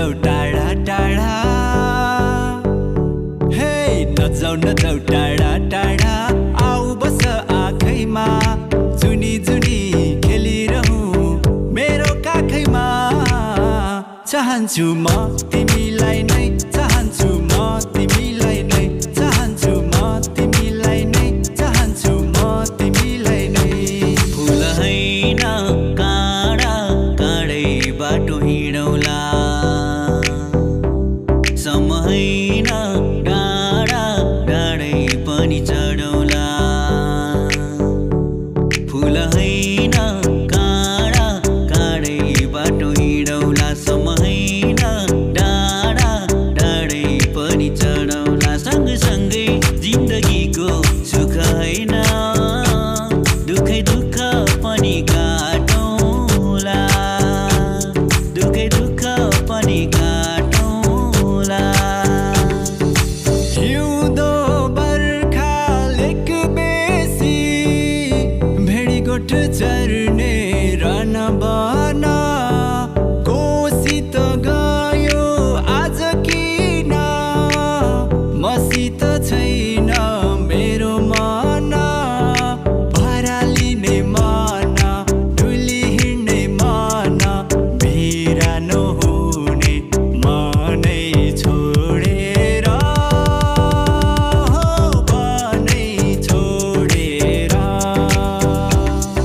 नजाऊ टाढा टाढा हे नजाऊ टाढा टाढा आऊ बस आँखैमा जुनी जुनी खेलिरहूँ मेरो काखैमा चाहन्छु म तिमीलाई नै चाहन्छु म तिमीलाई नै चाहन्छु म तिमीलाई नै चाहन्छु म तिमीलाई नै फुल हैन काँडा काँडै बाटो हिँडौला समय हैन डाँडा डाँडै पनि चढौला फुल हैन काँडा काँडै बाटो हिँडौला समय हैन डाँडा डाँडै पनि चढौला सँगसँगै जिन्दगीको सुख हैन दुखै दुःख पनि काटौला दुखै दुःख पनि काटौला हिउँदो बर्खा लेक बेसी भेडीगोठ चर्ने रन बन कोसित गयो आज किन मसित छैन मेरो मन भरालिने मन डुली हिँड्ने मन बिरानो हुने मनै छोडेर मनै छोडेर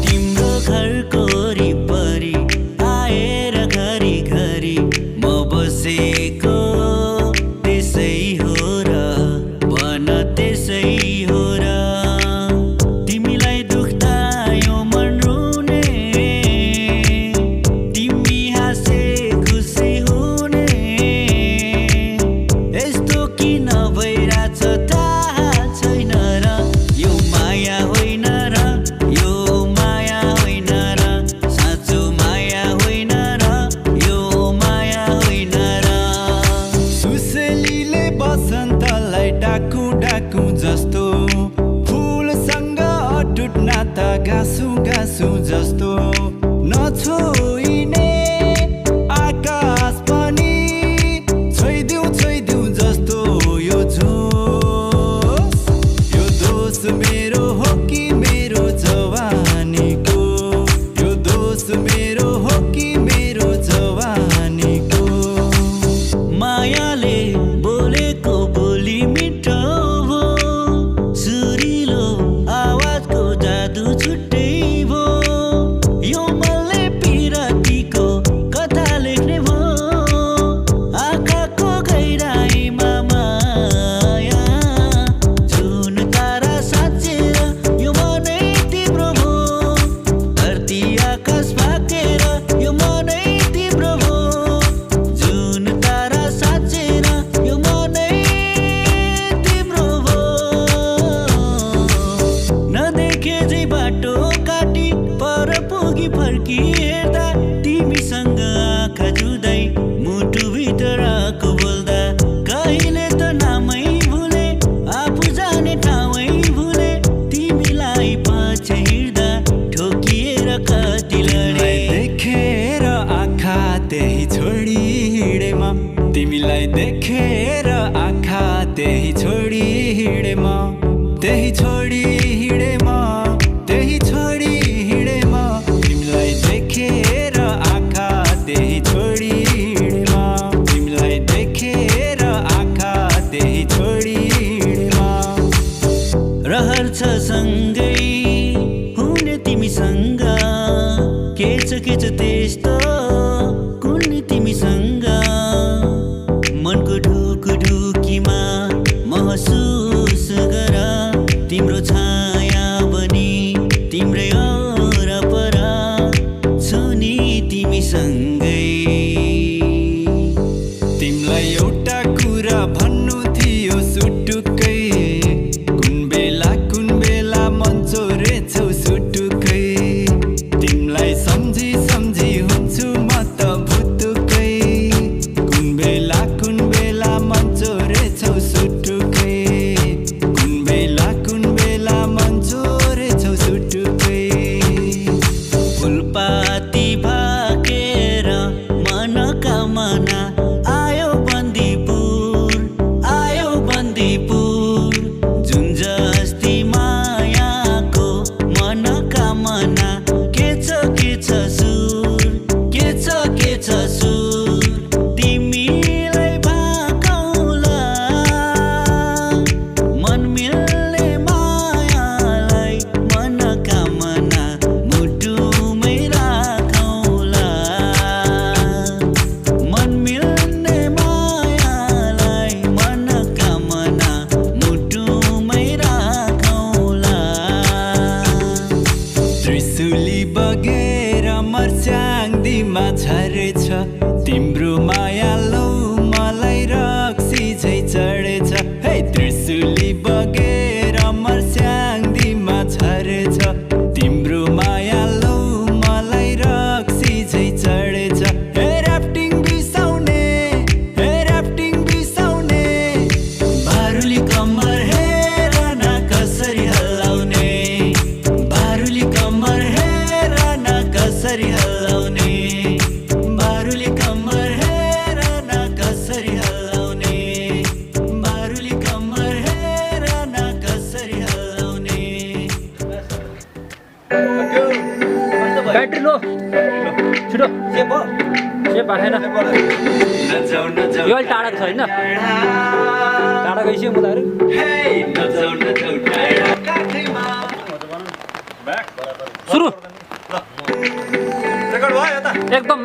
तिम्रो घरको वरिपरि आएर घरी घरी म बसेको त्यसै हो र भन त्यसै हो र तिमीलाई दुख्दा यो मन रुने तिमी हाँसे खुसी हुने यस्तो किन भइरहेछ थाहा छैन र यो माया होइन र यो माया होइन र साँचो माया होइन र यो माया होइन र सुसेलीले बसन्तलाई डाकु डाकु जस्तो फुलसँग अटुट नाता गाँसु गाँसु जस्तो नछोइने आकाश पनि छोइदिउ जस्तो यो दोष मेरो हो कि मेरो जवानीको यो दोष मेरो हो कि मेरो जवानीको मायाले बोलेको बोली मिठो भो सुरिलो आवाजको जादु छुट्टै भो यो मनले पिरतीको कथा लेख्ने भो आँखाको गहिराइमा माया जुन तारा साँचेर यो मनै तिम्रो भो धरती आकाश भाकेर यो मनै तिम्रो भो जुन तारा साँचेर यो मनै तिम्रो भो नदेखे चाहिँ बाटो काटी पर पुगी फर्की हेर्दा तिमीसँग आँखा जुदाई मुटुभित्र आएको बोल्दा कहिले त नामै भुले आफू जाने ठाउँै भुले तिमीलाई पछि हिँड्दा ठोकिएर कति लडे देखेर आँखा त्यही छोडी हिँडे म तिमीलाई देखेर आँखा त्यही छोडी हिँडे म त्यही छोडी हिँडे म त्यही छोडी हिँडे म तिमीलाई देखेर आँखा त्यही छोडी हिँडे म तिमीलाई देखेर आँखा त्यही छोडी हिँडे म रहर छ सँगै हुने तिमीसँग के छ त्यस्तो कुन्नी तिमीसँग मनको ढुकढुकीमा महसुस गर तिम्रो छाया बनी तिम्रै वरपर छु नि तिमीसँगै तिमीलाई एउटा कुरा भन्नु थियो सुटुक्कै कुन बेला मन चोरेछौ सुटुक्कै तिमीलाई सम्झी सम्झी हुन्छ बगेर मर्स्याङ्दीमा झरेछ तिम्रो माया लौ मलाई रक्सी झै चढेछ हे त्रिशुली बगेर मर्स्याङ्दीमा झरेछ तिम्रो माया लौ मलाई रक्सी झै चढेछ हे ऱ्याफ्टिङ बिसाउने बारुली कम्मर हेर न कसरी हल्लाउने बारुली कम्मर हेर न कसरी हल्लाउने बारुली कम्मर हेर न कसरी हल्लाउने बारुली कम्मर हेर न कसरी हल्लाउने ब्याट्री लो छिटो सेप आएन नजाऊ यो अहिले टाढाको छ होइन टाढा गइसक्यो मुलाहरू नजाऊ टाढा काठैमा सुरु रेकर्ड भयो यता एकदम